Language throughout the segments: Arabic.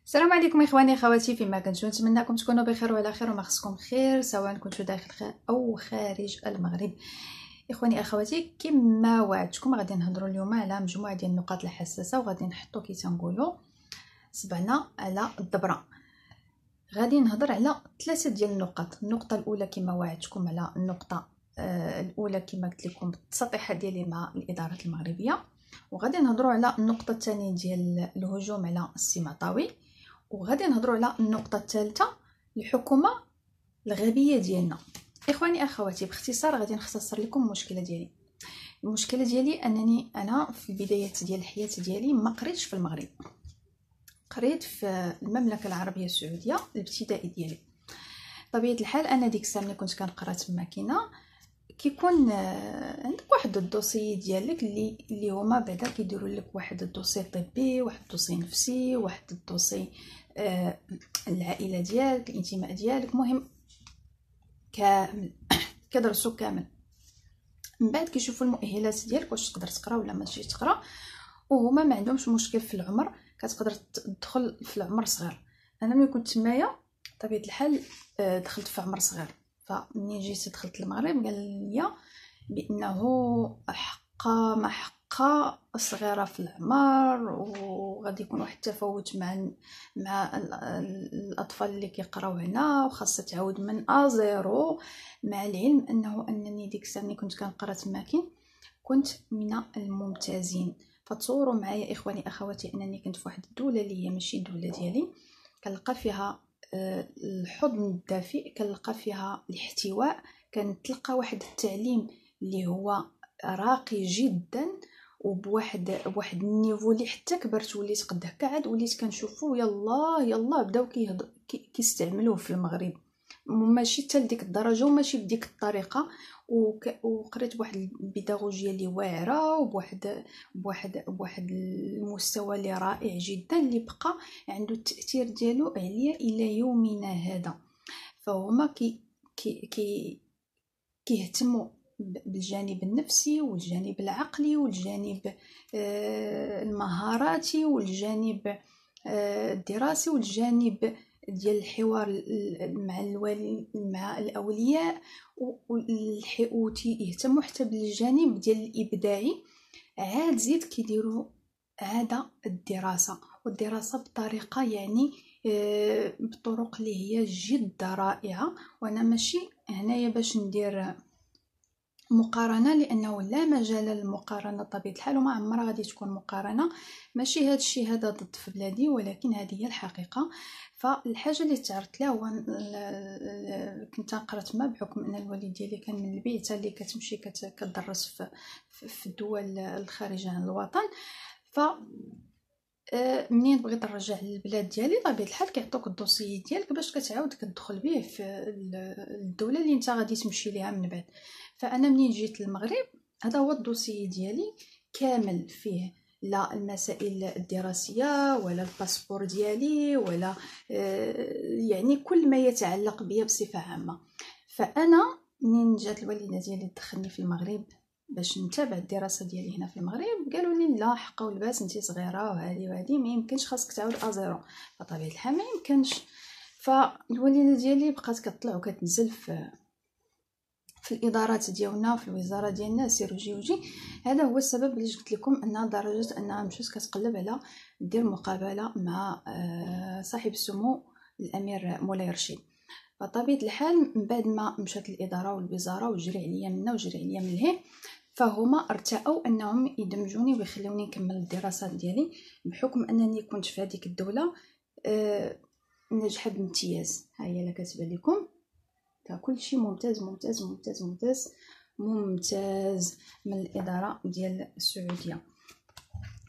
السلام عليكم اخواني اخواتي، فيما كنتو نتمنىكم تكونوا بخير وعلى خير وما خصكم خير سواء كنتو داخل او خارج المغرب. اخواني اخواتي، كما وعدتكم غادي نهضروا اليوم على مجموعه ديال النقاط الحساسه، وغادي نحطوا كي تنقولوا صبعنا على الدبره. غادي نهضر على ثلاثه ديال النقط. النقطه الاولى كما وعدتكم على النقطه الاولى كما قلت لكم التسطيحه ديالي مع الادارات المغربيه، وغادي نهضروا على النقطه الثانيه ديال الهجوم على السمطاوي، وغادي نهضروا على النقطه الثالثه الحكومه الغبيه ديالنا. اخواني اخواتي، باختصار غادي نختصر لكم المشكله ديالي. المشكله ديالي انني انا في البدايات ديال الحياه ديالي ما قريتش في المغرب، قريت في المملكه العربيه السعوديه الابتدائي ديالي. طبيعه الحال انا ديك الساعه ملي كنت كنقرا تما كيكون عندك واحد الدوسي ديالك اللي هما بعدا كيديروا لك واحد الدوسي طبي، واحد الدوسي نفسي، واحد الدوسي العائله ديالك، الانتماء ديالك، مهم كامل كدرسو كامل. من بعد كيشوفوا المؤهلات ديالك واش تقدر تقرا ولا ما تجي تقرا، وهما ما عندهمش مشكل في العمر، كتقدر تدخل في العمر صغير. انا ملي كنت تمايا طبيعه الحال دخلت في عمر صغير، فمني جيت دخلت المغرب قال لي بانه حقا ما حقا صغيره في العمر، وغادي يكون واحد التفاوت مع الاطفال اللي كيقراو هنا، وخاصه تعاود من ازيرو. مع العلم انني ديك الساعه ملي كنت كنقرا تماكن كنت من الممتازين. فتصوروا معايا اخواني اخواتي انني كنت في واحد الدوله اللي هي ماشي الدوله ديالي، كنلقى فيها الحضن الدافئ، كنلقى فيها الاحتواء، كنتلقى واحد التعليم اللي هو راقي جدا، وبواحد النيفو اللي حتى كبرت وليت قد هكا عاد وليت كنشوفو يلا بداو كيستعملوه في المغرب، ماشي حتى لديك الدرجه وماشي بديك الطريقه. وقريت بواحد البيداغوجيه اللي واعره، وبواحد المستوى اللي رائع جدا، اللي بقى عنده التاثير ديالو عليا الى يومنا هذا. فهما كيهتموا بالجانب النفسي والجانب العقلي والجانب المهاراتي والجانب الدراسي والجانب ديال الحوار مع مع الاولياء، ويهتموا حتى بالجانب ديال الابداعي. عاد زيد كيديروا عاده الدراسه، والدراسه بطريقه يعني بطرق اللي هي جد رائعه. وانا ماشي هنايا باش ندير مقارنه، لانه لا مجال للمقارنه طبيعه الحال، وما عمرها غادي تكون مقارنه. ماشي هذا الشيء هذا ضد في بلادي، ولكن هذه هي الحقيقه. فالحاجه اللي تعرضت لها هو كنت نقرا تما بحكم ان الوالد ديالي كان من البيئه اللي كتمشي كتدرس في الدول الخارجه عن الوطن. ف منين بغيت نرجع للبلاد ديالي طبيعه الحال كيعطوك الدوسي ديالك باش كتعاود كتدخل به في الدوله اللي انت غادي تمشي ليها من بعد. فانا منين جيت للمغرب هذا هو الدوسي ديالي كامل، فيه لا المسائل الدراسيه ولا الباسبور ديالي ولا يعني كل ما يتعلق بيا بصفه عامه. فانا منين جات الوالده ديالي تدخلني في المغرب باش نتابع الدراسه ديالي هنا في المغرب، قالوا لي لا حقا ولباس انت صغيره وهذه ما يمكنش، خاصك تعاود ازيرو. فطبيعه الحال ما يمكنش. فالوالده ديالي بقات كتطلع وكتنزل في الادارات ديالنا في الوزاره ديالنا، سير وجي. هذا هو السبب اللي قلت لكم ان درجه انها مشات كتقلب على دير مقابله مع صاحب السمو الامير مولاي رشيد. فطبيعه الحال من بعد ما مشات الاداره والوزاره وجري عليا منا وجري عليا من لهيه، فهما ارتأوا انهم يدمجوني ويخلوني نكمل الدراسات ديالي، بحكم انني كنت في هذيك الدوله ناجحه بامتياز. ها هي لا كاتبه لكم كل شيء ممتاز ممتاز ممتاز ممتاز ممتاز من الاداره ديال السعوديه.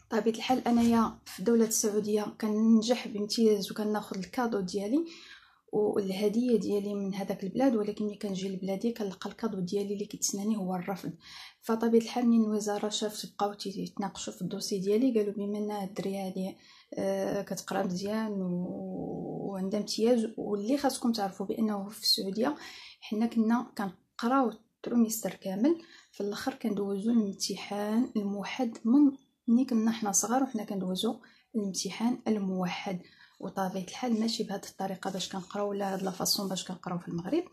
طبيعه الحال انايا في دوله السعوديه كننجح بامتياز وكناخذ الكادو ديالي والهديه ديالي من هذاك البلاد، ولكن ملي كنجي لبلادي كنلقى الكادو ديالي اللي كيتسناني هو الرفض. فطبيعه الحال من الوزاره شافت بقاو يتناقشوا في الدوسي ديالي، قالوا بما ان الدريه هذه كتقرا مزيان وعندها امتياز، واللي خاصكم تعرفوا بانه في السعوديه حنا كنا كنقراو التروميستر كامل، في الاخر كندوزو الامتحان الموحد. من ملي كنا حنا صغار وحنا كندوزو الامتحان الموحد، وطبيعه الحال ماشي بهذه الطريقه باش كنقراو ولا هاد لا فاصون باش كنقراو في المغرب،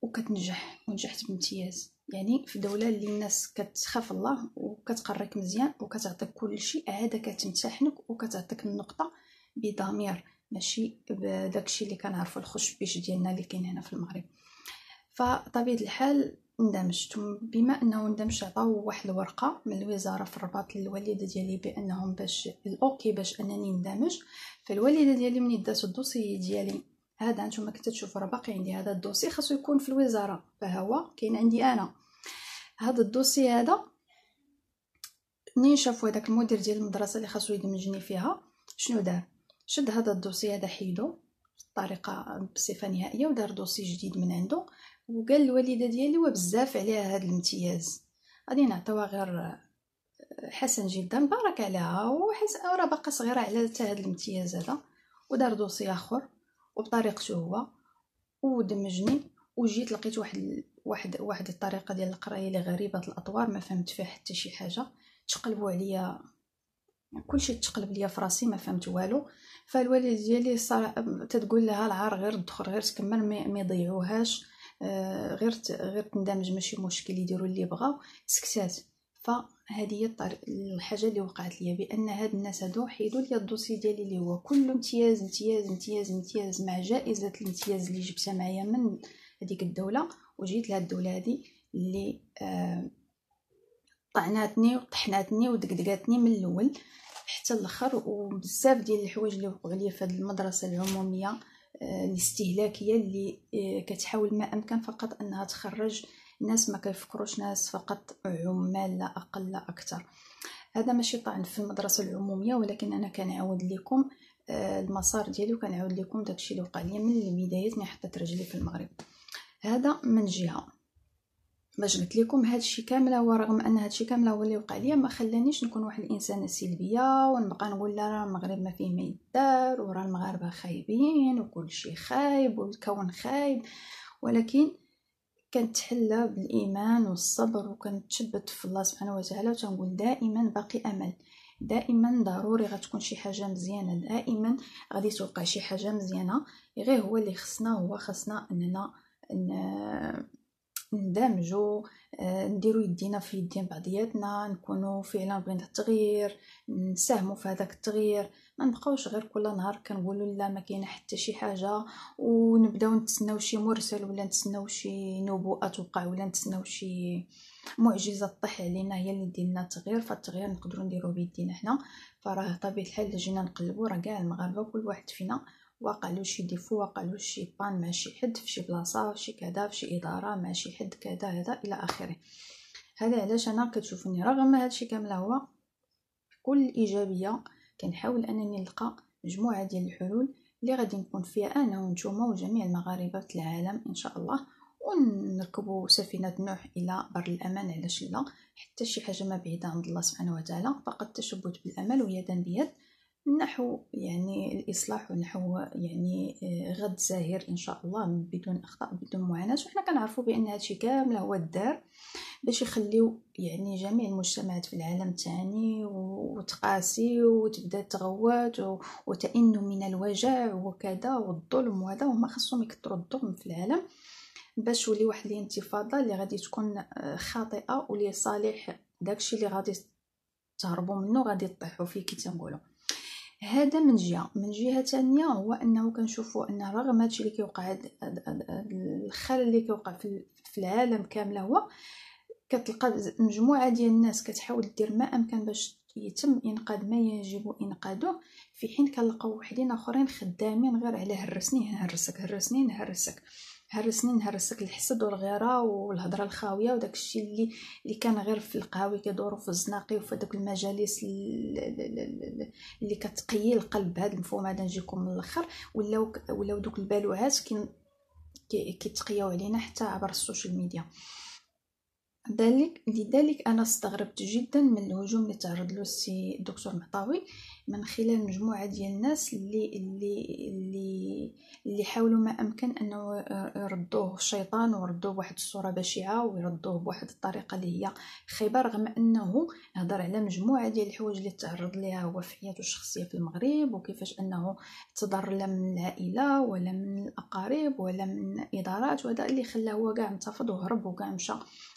وكتنجح ونجحت بامتياز. يعني في دوله اللي الناس كتخاف الله وكتقريك مزيان وكتعطيك كل شيء، عاده كتمتحنك وكتعطيك النقطه بضمير، ماشي بداكشي اللي كنعرفوا الخشبيش ديالنا اللي كاين هنا في المغرب. فطبيعه الحال اندمجت، بما انه اندمجت عطاو واحد الورقه من الوزاره في الرباط للوالده ديالي بانهم باش الاوكي باش انني ندمج. فالوالده ديالي من دات الدوسي ديالي، هذا نتوما كنتو تشوفوا راه باقي عندي هذا الدوسي، خاصو يكون في الوزاره، فهو كاين عندي انا هذا الدوسي هذا. منين شافوا هذاك المدير ديال المدرسه اللي خاصو يدمجني فيها، شنو دار؟ شد هذا الدوسي هذا حيدو بطريقه بصفه نهائيه ودار دوسي جديد من عنده، وقال الوالده ديالي وبزاف عليها هذا الامتياز، غادي نعطيوها غير حسن جدا بارك عليها، وحس راه باقا صغيره على حتى هذا الامتياز هذا، ودار دوسي اخر وبطريقته هو ودمجني. وجيت لقيت واحد الطريقه ديال القرايه اللي غريبه الاطوار، ما فهمت فيها حتى شي حاجه، تقلبوا عليا كلشي تقلب ليا في راسي، ما فهمت والو. فالوالد ديالي تتقول لها العار غير الدخل غير تكمل ما يضيعوهاش، غير تندمج ماشي مشكل يديروا اللي بغاو، سكتات. فهذه هي الحاجه اللي وقعت لي، بان هاد الناس هادو حيدوا لي الدوسي ديالي اللي هو كله امتياز امتياز امتياز امتياز مع جائزه الامتياز اللي جبتها معايا من هذيك الدوله، وجيت لهاد الدوله هذه اللي طعناتني وطحناتني ودقدقاتني من الاول حتى الاخر. وبزاف ديال الحوايج اللي وقعوا لي في هذه المدرسه العموميه الاستهلاكيه اللي كتحاول ما امكن فقط انها تخرج ناس ما كيفكروش، ناس فقط عمال لا اقل لا اكثر. هذا ماشي طعن في المدرسه العموميه، ولكن انا كنعاود لكم المسار ديالي وكنعاود لكم داكشي اللي وقع لي من البدايه ما حطيت رجلي في المغرب. هذا من جهه. باش قلت لكم هادشي كامل، هو رغم ان هادشي كامل هو اللي وقع ليا ما خلانيش نكون واحد الانسانه سلبيه ونبقى نقول لا راه المغرب ما فيه ما يدار وراه المغاربه خايبين وكل شيء خايب والكون خايب، ولكن كنت حله بالايمان والصبر وكنتشبت في الله سبحانه وتعالى، وتنقول دائما باقي امل، دائما ضروري غتكون شي حاجه مزيانه، دائما غادي توقع شي حاجه مزيانه. غير هو اللي خصنا اننا ندمجوا، نديروا يدينا في يدين بعضياتنا، نكونوا فعلا بغينا التغيير، نساهموا في هذاك التغيير، ما نبقاوش غير كل نهار كنقولوا لا ما كاينه حتى شي حاجه ونبداو نتسناو شي مرسل ولا نتسناو شي نبوءه توقع ولا نتسناو شي معجزه طيح علينا هي اللي دير لنا التغيير. فالتغيير نقدروا نديروه بيدينا حنا. فراه طبيعه الحال جينا نقلبوا، راه كاع المغاربه كل واحد فينا واقع له شي ديفو، واقع له شي بان مع شي حد في شي بلاصه في شي كذا في شي اداره مع شي حد كذا هذا الى اخره. هذا علاش انا كتشوفوني رغم هادشي كامل هو كل ايجابيه كنحاول انني نلقى مجموعه ديال الحلول اللي غادي نكون فيها انا وانتوما وجميع المغاربه العالم ان شاء الله، ونركبوا سفينه نوح الى بر الامان. علاش لا؟ حتى شي حاجه ما بعيده عند الله سبحانه وتعالى، فقط تشبت بالامل ويدا بيد نحو يعني الإصلاح ونحو يعني غد زاهر إن شاء الله بدون أخطاء بدون معاناة. وحنا كنعرفوا بأن هادشي كامل هو الدار باش يخليو يعني جميع المجتمعات في العالم تاني وتقاسي وتبدا تغوت وتئن من الوجع وكذا والظلم، وهذا وما خصهم يكثروا الظلم في العالم باش ولي واحد الانتفاضه اللي غادي تكون خاطئه ولصالح داكشي اللي غادي تهربوا منه غادي تطيحوا فيه كي تنقولوا. هذا من جهه. من جهه ثانيه هو انه كنشوفوا ان رغم هادشي اللي كيوقع الخلل اللي كيوقع في العالم كامل، هو كتلقى مجموعه ديال الناس كتحاول دير ما امكن باش يتم انقاذ ما يجب انقاذه، في حين كنلقاو وحدين اخرين خدامين غير على هرسني نهرسك هرسني نهرسك هرسني نهرسك، الحسد والغيره والهضره الخاويه وداك الشيء اللي كان غير في القهاوي كيدوروا في الزناقي وفي داك المجالس اللي كتقيي القلب. هذا المفهوم هذا نجيكم من الاخر، ولاو دوك البالوعات كيتقياو علينا حتى عبر السوشيال ميديا. لذلك انا استغربت جدا من الهجوم اللي تعرض له السي الدكتور معطاوي من خلال مجموعه ديال الناس اللي حاولوا ما امكن انه يردوه الشيطان ويردوه بواحد الصوره بشعه ويردوه بواحد الطريقه اللي هي خيبه، رغم انه هضر على مجموعه ديال الحوايج اللي تعرض ليها هو في حياته الشخصيه في المغرب، وكيفاش انه تضر لا من العائله ولا من الاقارب ولا من ادارات، وهذا اللي خلاه هو كاع انتفض وهرب وكاع مشى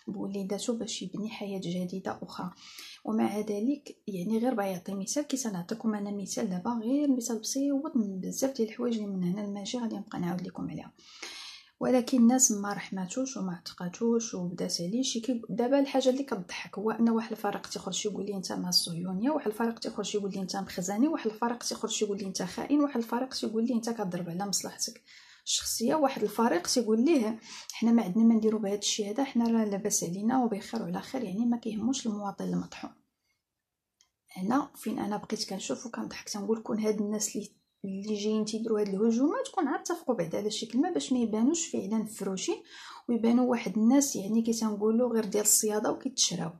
بوليداتو باش يبني حياه جديده اخرى. ومع ذلك يعني غير بغا يعطي مثال، كي سنعطيكم انا مثال دابا، غير مثال بسيط من بزاف ديال الحوايج اللي من هنا الماشي غادي نبقى نعاود لكم عليها، ولكن الناس ما رحماتوش وما اعتقاتوش وبدات عليه شي. دابا الحاجه اللي كتضحك هو ان واحد الفريق تيخرج يقول لي انت مع الصهيونيه، واحد الفريق تيخرج يقول لي انت مخزاني، واحد الفريق تيخرج يقول لي انت خائن، واحد الفريق تيقول لي انت كضرب على مصلحتك الشخصيه، واحد الفريق تيقول ليه حنا ما عندنا ما نديروا بهذا الشيء هذا، حنا راه لاباس علينا وبخير وعلى خير، يعني ما كيهموش المواطن المطحون. هنا فين انا بقيت كنشوف وكنضحك تنقول كون هاد الناس اللي جايين تيديروا هاد الهجومات كون عاد اتفقوا بعدا على شي كلمه باش ما يبانوش فعلا فروشين ويبانوا واحد الناس يعني كيتنقولوا غير ديال الصياده وكيتشراو.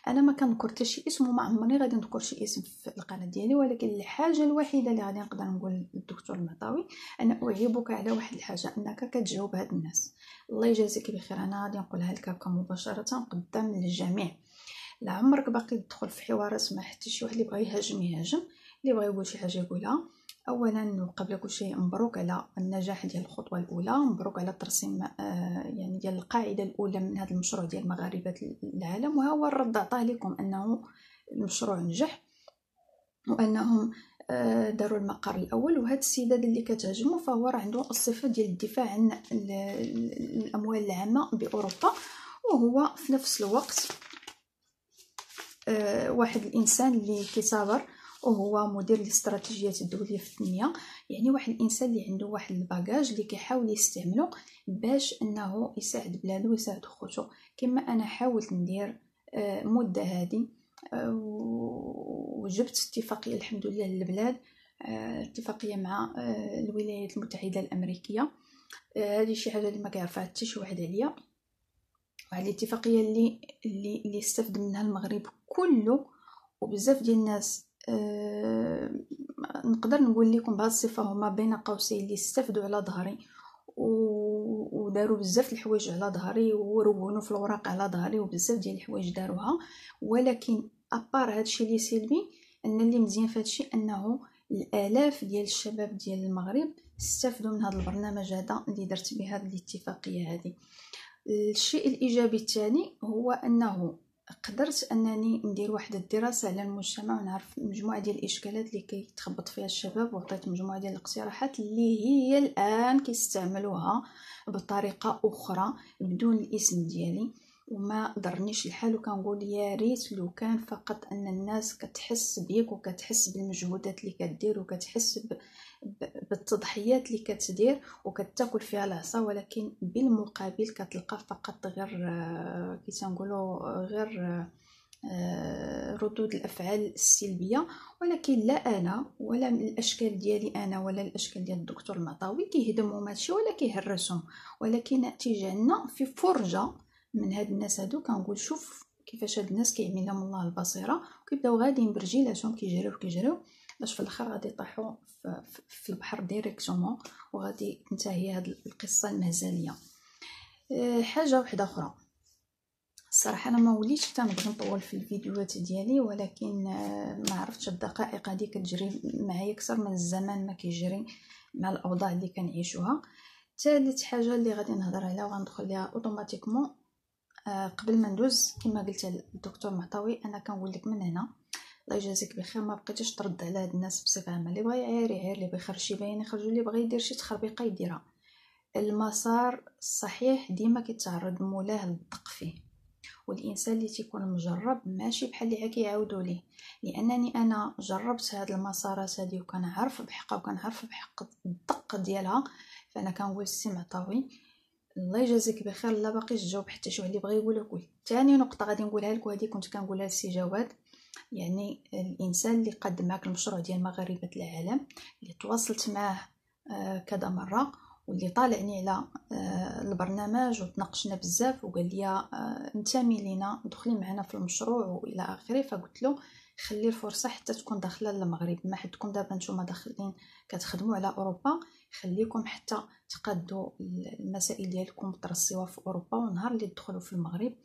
انا ما كنذكر حتى شي اسم وما عمرني غادي نذكر شي اسم في القناه ديالي، ولكن الحاجه الوحيده اللي غادي نقدر نقول للدكتور المعطاوي انا اعيبك على واحد الحاجه، انك كتجاوب هاد الناس. الله يجازيك بخير، انا غادي نقولها لك مباشره قدام الجميع. لا عمرك باقي تدخل في حوارات مع حتى شي واحد اللي بغى يهاجم، اللي بغى يقول شي حاجه يقولها. اولا وقبل كل شيء مبروك على النجاح ديال الخطوه الاولى، مبروك على ترسيم يعني ديال القاعده الاولى من هذا المشروع ديال مغاربه العالم، وها هو الرد عطاه لكم انه المشروع نجح وانهم داروا المقر الاول. وهذا السداد اللي كتهاجموا فهو راه عنده الصفه ديال الدفاع عن الاموال العامه باوروبا، وهو في نفس الوقت واحد الانسان اللي كيصابر وهو مدير الاستراتيجيات الدوليه في التنميه، يعني واحد الانسان اللي عنده واحد الباجاج اللي كيحاول يستعمله باش انه يساعد بلاده ويساعد خوتو، كما انا حاولت ندير مده هذه. وجبت اتفاقيه الحمد لله للبلاد، اتفاقيه مع الولايات المتحده الامريكيه. هذه شي حاجه اللي ما كيعرفها حتى شي واحد عليا، وهذه الاتفاقيه اللي استفد منها المغرب كله وبزاف ديال الناس. نقدر نقول لكم بهذه الصفه هما بين قوسين اللي استفدوا على ظهري وداروا بزاف الحوايج على ظهري ورونوا في الوراق على ظهري وبزاف ديال الحوايج داروها. ولكن ابار هادشي اللي سلبي، ان اللي مزيان في هادشي انه الالاف ديال الشباب ديال المغرب استفدوا من هذا البرنامج هذا اللي درت به هذه الاتفاقيه هذه. الشيء الايجابي الثاني هو انه قدرت انني ندير واحد الدراسه على المجتمع ونعرف مجموعه ديال الاشكالات اللي كيتخبط فيها الشباب، وعطيت مجموعه ديال الاقتراحات اللي هي الان كيستعملوها بطريقه اخرى بدون الاسم ديالي. وما ضرنيش الحال وكنقول يا ريت لو كان فقط ان الناس كتحس بيك وكتحس بالمجهودات اللي كدير وكتحس بالتضحيات اللي كتدير وكتاكل فيها العصا، ولكن بالمقابل كتلقى فقط غير كي تنقولوا غير ردود الافعال السلبيه. ولكن لا انا ولا الاشكال ديالي انا ولا الاشكال ديال الدكتور المعطاوي كيهدموا ماشي ولا كيهرسهم، ولكن ناتج عنا في فرجه من هاد الناس هادو. كنقول شوف كيفاش هاد الناس كيعمل لهم الله البصيره وكيبداو غاديين برجيلاتهم كيجريو باش في الاخر غادي يطيحوا في البحر ديريكتومون وغادي تنتهي هاد القصه المهزليه. حاجه واحده اخرى الصراحه انا ما وليتش كنبغي نطول في الفيديوهات ديالي، ولكن ما عرفتش الدقائق هذه كتجري معايا اكثر من الزمان ما كيجري مع الاوضاع اللي كنعيشوها. ثالث حاجه اللي غادي نهضر عليها وغندخل ليها اوتوماتيكمون قبل ما ندوز كما قلت الدكتور معطاوي، انا كنقول لك من هنا الله يجازيك بخير ما بقيتيش ترد على هاد الناس بصفه عامه، اللي بغى يعير اللي بغى يخرج شي باين يخرج، اللي بغى يدير شي تخربيقه يديرها. المسار الصحيح ديما كيتعرض مولاه للدق فيه، والانسان اللي تيكون مجرب ماشي بحال اللي كيعاودوا ليه، لانني انا جربت هاد المسارات هذه وكنعرف بحقها وكنعرف بحق الدق ديالها. فانا كنقول السي معطاوي الله يجازيك بخير، لا باقيش تجاوب حتى شي واحد اللي بغى يقول لك. ثاني نقطه غادي نقولها لك وهذه كنت كنقولها لسي جواد، يعني الانسان اللي قدم معك المشروع ديال مغاربه العالم اللي تواصلت معاه كذا مره واللي طالعني على البرنامج وتناقشنا بزاف وقال لي انتمي لينا دخلي معنا في المشروع والى اخره، فقلت له خلي الفرصه حتى تكون داخله للمغرب. ما حدكم دابا نتوما داخلين كتخدموا على اوروبا، خليكم حتى تقادوا المسائل ديالكم وترسيوها في اوروبا، ونهار اللي تدخلوا في المغرب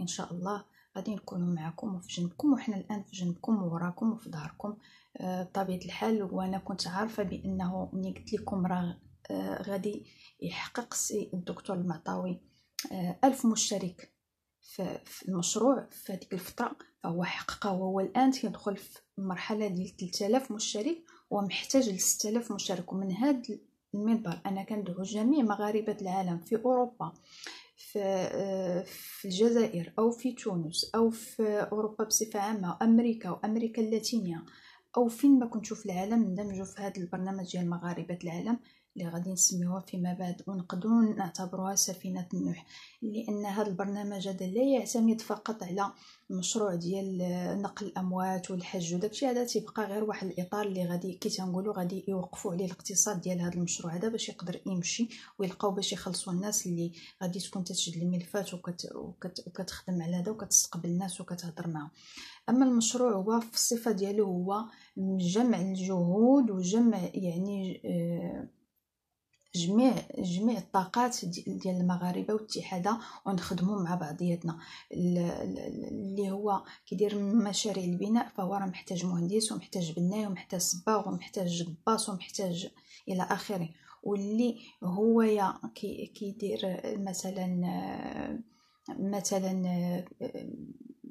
ان شاء الله غادي نكونوا معكم وفي جنبكم، وحنا الان في جنبكم ووراكم وفي ظهركم بطبيعه الحال. وانا كنت عارفه بانه ملي قلت لكم راه غادي يحقق السي الدكتور المعطاوي 1000 مشترك في المشروع في هذيك الفتره، فهو حققه. وهو الان تيدخل في المرحله ديال 3000 مشترك ومحتاج ل 6000 مشترك. ومن هذا المنبر انا كندعو جميع مغاربه العالم في اوروبا، في الجزائر او في تونس او في اوروبا بصفه عامه، امريكا وامريكا اللاتينيه، او فين ما كنتو في العالم، ندمجوا في هذا البرنامج ديال مغاربه العالم اللي غادي نسميوها فيما بعد ونقدروا نعتبروها سفينه نوح. لان هذا البرنامج هذا لا يعتمد فقط على المشروع ديال نقل الاموات والحج وداكشي، هذا تيبقى غير واحد الاطار اللي غادي كي تنقولوا غادي يوقفوا عليه الاقتصاد ديال هذا المشروع هذا باش يقدر يمشي، ويلقاو باش يخلصوا الناس اللي غادي تكون تشد الملفات وكتخدم على هذا وكتستقبل الناس وكتهضر معهم. اما المشروع هو في الصفه ديالو هو جمع الجهود وجمع يعني جميع الطاقات ديال المغاربه واتحادها ونخدموا مع بعضياتنا. اللي هو كيدير مشاريع البناء فهو راه محتاج مهندس ومحتاج بناي ومحتاج صباغ ومحتاج قباص ومحتاج الى اخره. واللي هو كيدير مثلا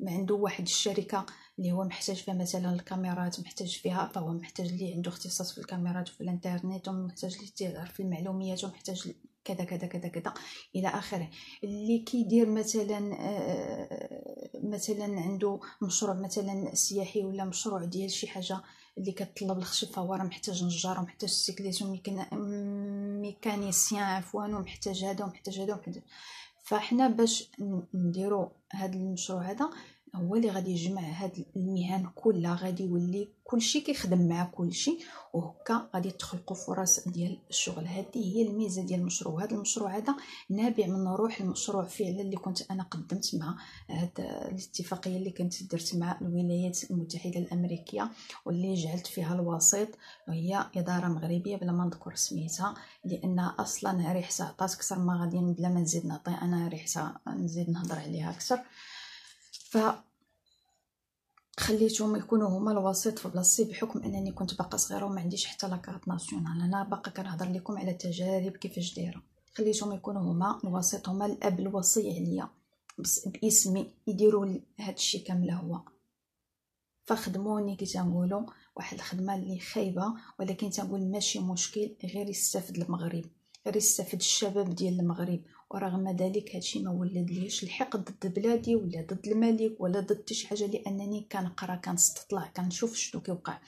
عنده واحد الشركه اللي هو محتاج فيها مثلا الكاميرات، محتاج فيها فهو محتاج اللي عنده اختصاص في الكاميرات وفي الانترنت، ومحتاج اللي تعرف المعلومات، ومحتاج كذا كذا كذا كذا الى اخره. اللي كيدير مثلا عنده مشروع مثلا سياحي ولا مشروع ديال شي حاجه اللي كتطلب الخشب، فهو راه محتاج نجار ومحتاج سيكليت وميكانيسيان عفوا، ومحتاج هذا ومحتاج هذا ومحتاج. فاحنا باش نديرو هذا المشروع هذا هو اللي غادي يجمع هاد المهن كلها، غادي يولي كلشي كيخدم مع كلشي، وهكا غادي تخلقوا فرص ديال الشغل. هذه هي الميزه ديال المشروع. هذا المشروع هذا نابع من روح المشروع فعلا اللي كنت انا قدمت مع هاد الاتفاقيه اللي كنت درت مع الولايات المتحده الامريكيه، واللي جعلت فيها الوسيط، وهي اداره مغربيه بلا ما نذكر سميتها، لان اصلا ريحتها عطات اكثر ما غادي بلا ما نزيد نعطي انا ريحتها نزيد نهضر عليها اكثر. ف خليتهم يكونوا هما الوسيط في بلاصتي، بحكم انني كنت باقا صغيره وما عنديش حتى لاكارت ناسيونال، انا باقا كنهضر لكم على تجارب كيفاش دايره. خليتهم يكونوا هما الوسيط، هما الاب الوصي عليا باسمي، يديروا هذا الشيء كامل هو. فخدموني كي تنقولوا واحد الخدمه اللي خايبه، ولكن تنقول ماشي مشكل، غير يستافد المغرب، غير يستافد الشباب ديال المغرب. ورغم ذلك هادشي ما ولدليش الحقد ضد بلادي ولا ضد الملك ولا ضد شي حاجه، لانني كنقرا كنستطلع كنشوف شنو كيوقع.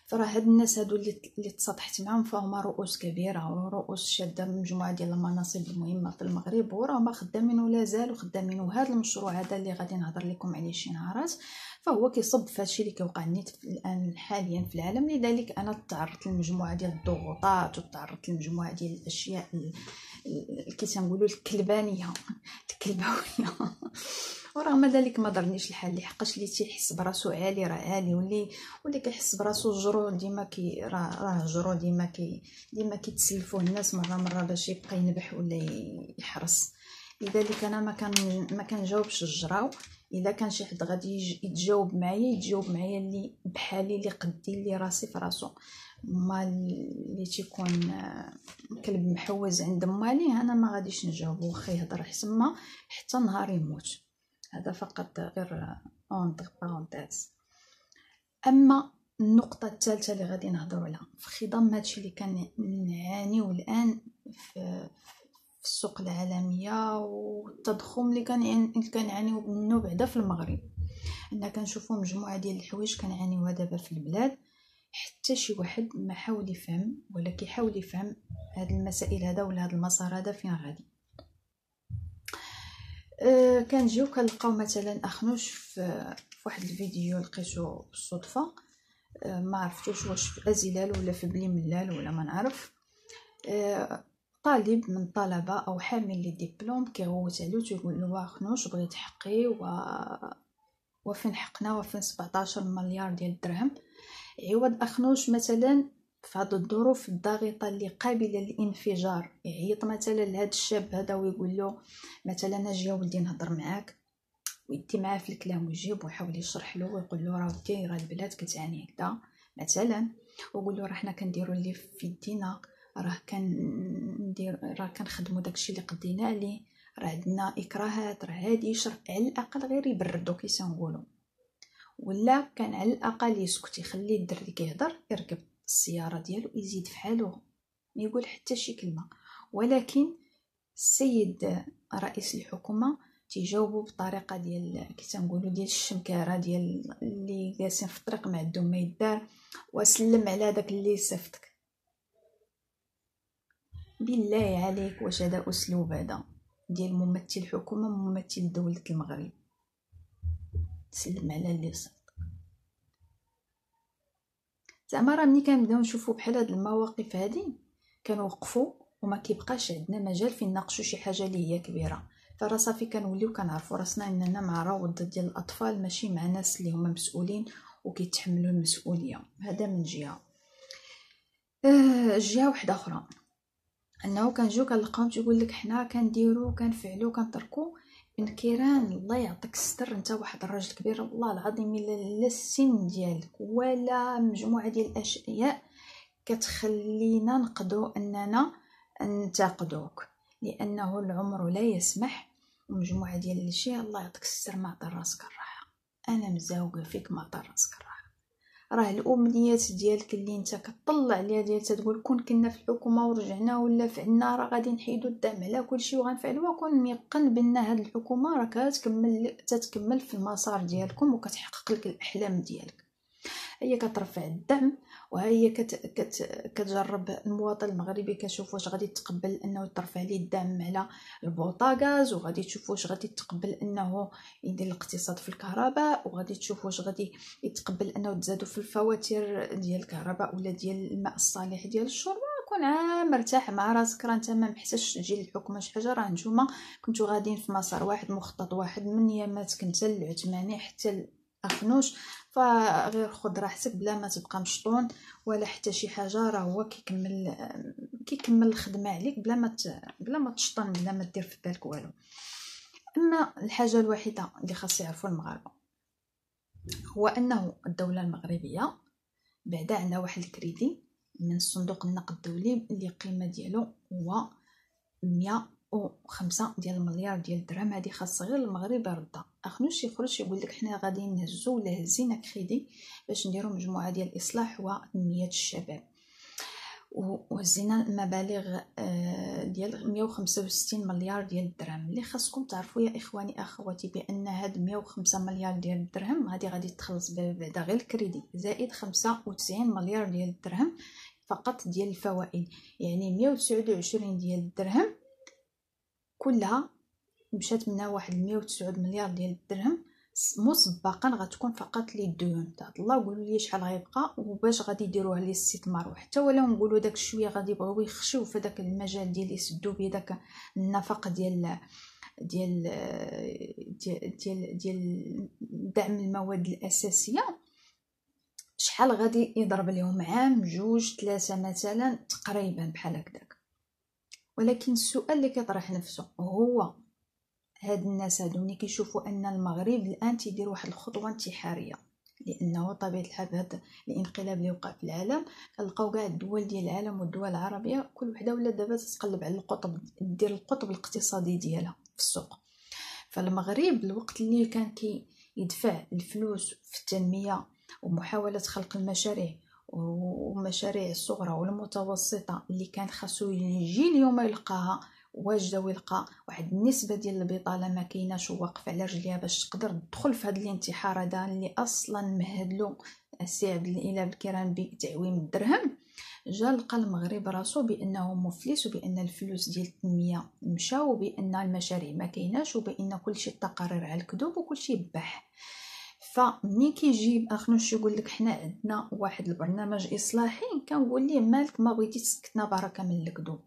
فراه هاد الناس هادو اللي تصاطحت معاهم فهما رؤوس كبيره ورؤوس شاده مجموعه ديال المناصب المهمه في المغرب، وراهم خدامين ولا زالوا خدامين. وهذا المشروع هذا اللي غادي نهضر لكم عليه شي نهارات فهو كيصب في هادشي اللي كيوقع نيت الان حاليا في العالم. لذلك انا تعرضت لمجموعه ديال الضغوطات وتعرضت لمجموعه ديال الاشياء كي تنقولوا الكلبانيه الكلباويه ورغم ذلك ما ضرنيش الحال، لحقاش اللي تيحس براسو عالي راه عالي، واللي كيحس براسو جرو ديما راه جرو ديما كيتسلفوه الناس مره باش يبقى ينبح ولا يحرص. لذلك انا ما كنجاوبش الجراو. اذا كان شي حد غادي يتجاوب معايا اللي بحالي، اللي قدي، اللي راسي في راسو. ما اللي تيكون كلب محوز عند مالي انا ما غاديش نجاوبو، واخا يهضر حسما حتى نهار يموت. هذا فقط غير اون بارونتيز. اما النقطه الثالثه اللي غادي نهضروا عليها في خضم هادشي اللي كنعانيو الان في السوق العالميه والتضخم اللي كنعانيو منه بعدا في المغرب، ان كنشوفوا مجموعه ديال الحوايج كنعانيوها دابا في البلاد. حتى شي واحد ما حاول يفهم ولا كيحاول يفهم هاد المسائل هذا ولا هاد المسار هذا فين غادي. كنجيو كنلقاو مثلا اخنوش في واحد الفيديو لقيتو بالصدفه، ما عرفتوش واش في ازلال ولا في بلي ملال ولا ما نعرف. طالب من طلبه او حامل لي ديبلوم كيغوت عليه تيقول له اخنوش بغيت حقي وفين حقنا وفين 17 مليار ديال الدرهم، عوض اخنوش مثلا في هاد الظروف الضاغطه اللي قابله للانفجار يعيط مثلا لهاد الشاب هذا ويقول له مثلا اجي يا ولدي نهضر معاك، ويدي معاه في الكلام ويجيب ويحاول يشرح له ويقول له راه ودي راه البلاد كتعاني هكذا مثلا، ويقول له راه حنا كنديروا اللي في يدينا، راه كندير راه كنخدموا داكشي اللي قدينا عليه، راه عندنا اكراهات، راه هادي يشرح على الاقل غير يبردو كي تنقولوا، ولا كان على الاقل يسكت يخلي الدري كيهضر يركب السياره ديالو يزيد في حاله ما يقول حتى شي كلمه. ولكن السيد رئيس الحكومه تيجاوبوا بطريقه ديال كي تنقولوا ديال الشمكاره، ديال اللي جالسين في الطريق ما عندهم ما يدار، وسلم على داك اللي صفتك. بالله عليك واش هذا اسلوب هذا ديال ممثل الحكومه ممثل دوله المغرب؟ سلم على اللي صفتك. زعما راه ملي كنبداو نشوفوا بحال هاد المواقف هادي كنوقفوا وما كيبقاش عندنا مجال فين نناقشوا شي حاجه اللي هي كبيره، فرا صافي كنوليو كنعرفوا راسنا اننا مع روض ديال الاطفال ماشي مع ناس اللي هما مسؤولين وكيتحملوا المسؤوليه. هذا من جهه. جهه واحده اخرى انه كنجيو كنلقاهم تيقول لك حنا كنديروا كنفعلوا كنتركوا من كيران. الله يعطيك الستر، انت واحد الراجل كبير والله العظيم لا السن ديالك ولا مجموعه ديال الاشياء كتخلينا نقدروا اننا ننتقدوك، لانه العمر لا يسمح ومجموعه ديال الاشياء. الله يعطيك الستر، ما عطى راسك الراحه، انا مزاوقه فيك ما عطى راسك الراحه. راه الامنيات ديالك اللي انت كتطلع عليها ديال تقول كون كنا في الحكومه ورجعنا ولا فعلنا راه غادي نحيدوا الدعم على كلشي وغنفعلوا، وكون ميقن بان هاد الحكومه راه كتكمل في المسار ديالكم وكتحقق لك الاحلام ديالك. هي كترفع الدعم وهي كتجرب المواطن المغربي كتشوف واش غادي تقبل انه ترفع ليه الدعم على البوطاغاز، وغادي تشوف واش غادي تقبل انه يدير الاقتصاد في الكهرباء، وغادي تشوف واش غادي يتقبل انه تزادوا في الفواتير ديال الكهرباء ولا ديال الماء الصالح ديال الشرب. كون عام مرتاح مع راسك، راه انت ما محتاجش تجي للحكومه شي حاجه، راه نتوما كنتو غاديين في مسار واحد مخطط واحد من يامات كنت العثماني حتى اخنوش، فغير خذ راحتك بلا ما تبقى مشطون ولا حتى شي حاجه، راه هو كيكمل الخدمه عليك بلا ما تشطن بلا ما دير في بالك والو. اما الحاجه الوحيده اللي خاص يعرفوا المغاربه هو انه الدوله المغربيه بعدا عندها واحد الكريدي من صندوق النقد الدولي اللي القيمه ديالو هو 105 ديال المليار ديال الدرهم. هذه خاصه غير المغرب يردها. اخنوش يخرج يقول لك حنا غادي نهزو ولا هزينا كريدي باش نديروا مجموعه ديال الاصلاح وتنميه الشباب، وهزينا المبالغ ديال 165 مليار ديال الدرهم. اللي خاصكم تعرفوا يا اخواني اخواتي بان هاد 105 مليار ديال الدرهم غادي تخلص بعدا غير الكريدي زائد 95 مليار ديال الدرهم فقط ديال الفوائد، يعني 129 ديال الدرهم كلها مشات منها واحد 109 مليار ديال الدرهم مسبقا غتكون فقط لي الديون تاع الله. قولوا لي شحال غيبقى وباش غادي يديروها للاستثمار، وحتى ولا نقولوا داك شويه غادي يبغيو يخشيو في داك المجال ديال يسدوا به داك النفق ديال ديال ديال ديال, ديال دعم المواد الاساسيه، شحال غادي يضرب لهم؟ عام جوج ثلاثه مثلا تقريبا بحال هكذاك. ولكن السؤال اللي كيطرح نفسه هو هاد الناس هادو ملي كيشوفوا ان المغرب الان تيدير واحد الخطوه انتحاريه، لانه طبيعه الحال بهذا الانقلاب اللي وقع في العالم كنلقاو كاع الدول ديال العالم والدول العربيه كل وحده ولا دابا تتقلب على القطب دير القطب الاقتصادي ديالها في السوق. فالمغرب الوقت اللي كان يدفع الفلوس في التنميه ومحاوله خلق المشاريع ومشاريع الصغرى والمتوسطه اللي كان خاصو يجي اليوم يلقاها واجده ويلقى واحد النسبه ديال البطاله ما كايناش وواقف على رجليها باش تقدر تدخل في هذا الانتحار هذا اللي اصلا مهدلو السي عبد الاله بالكرام بتعويم الدرهم، جا لقى المغرب راسو بانه مفلس وبان الفلوس ديال التنميه مشاو وبان المشاريع ما كايناش وبان كلشي التقارير على الكذوب وكلشي بح. فمني كيجي اخنوش يقول لك حنا عندنا واحد البرنامج اصلاحي، كنقول ليه مالك ما بغيتي تسكتنا بركه من الكذوب.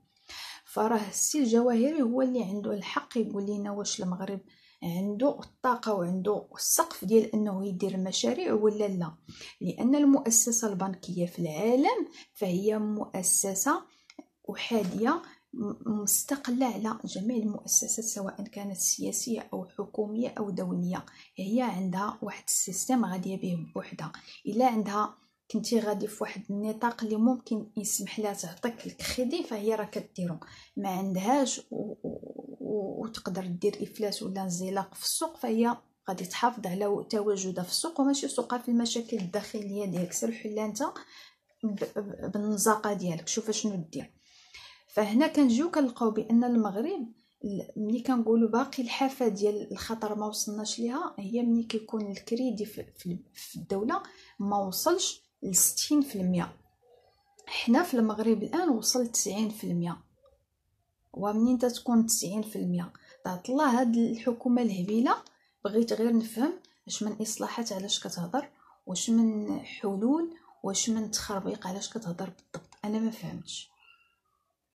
فراه السي الجواهري هو اللي عنده الحق يقول لنا واش المغرب عنده الطاقه وعنده السقف ديال انه يدير مشاريع ولا لا؟ لان المؤسسه البنكيه في العالم فهي مؤسسه احاديه مستقله على جميع المؤسسات سواء كانت سياسيه او حكوميه او دوليه. هي عندها واحد السيستم غاديه به بوحدها. الا عندها كنتي غادي في واحد النطاق اللي ممكن يسمح لها تعطيك الكريدي فهي راه كديرو. ما عندهاش وتقدر دير افلاس ولا انزلاق في السوق فهي غادي تحافظ على تواجدها في السوق وماشي سوقها في المشاكل الداخليه ديالك. سير حلها انت بالنزاقه ديالك، شوف شنو دير. فهنا كنجيو كنلقاو بان المغرب ملي كنقولوا باقي الحافه ديال الخطر ما وصلناش ليها، هي ملي كيكون الكريدي في الدوله ما وصلش ل 60%. حنا في المغرب الان وصل 90%. ومنين تتكون 90% طاعت الله هاد الحكومه الهبيله. بغيت غير نفهم واش من اصلاحات علاش كتهضر، واش من حلول، واش من تخربيق علاش كتهضر بالضبط. انا ما فهمتش.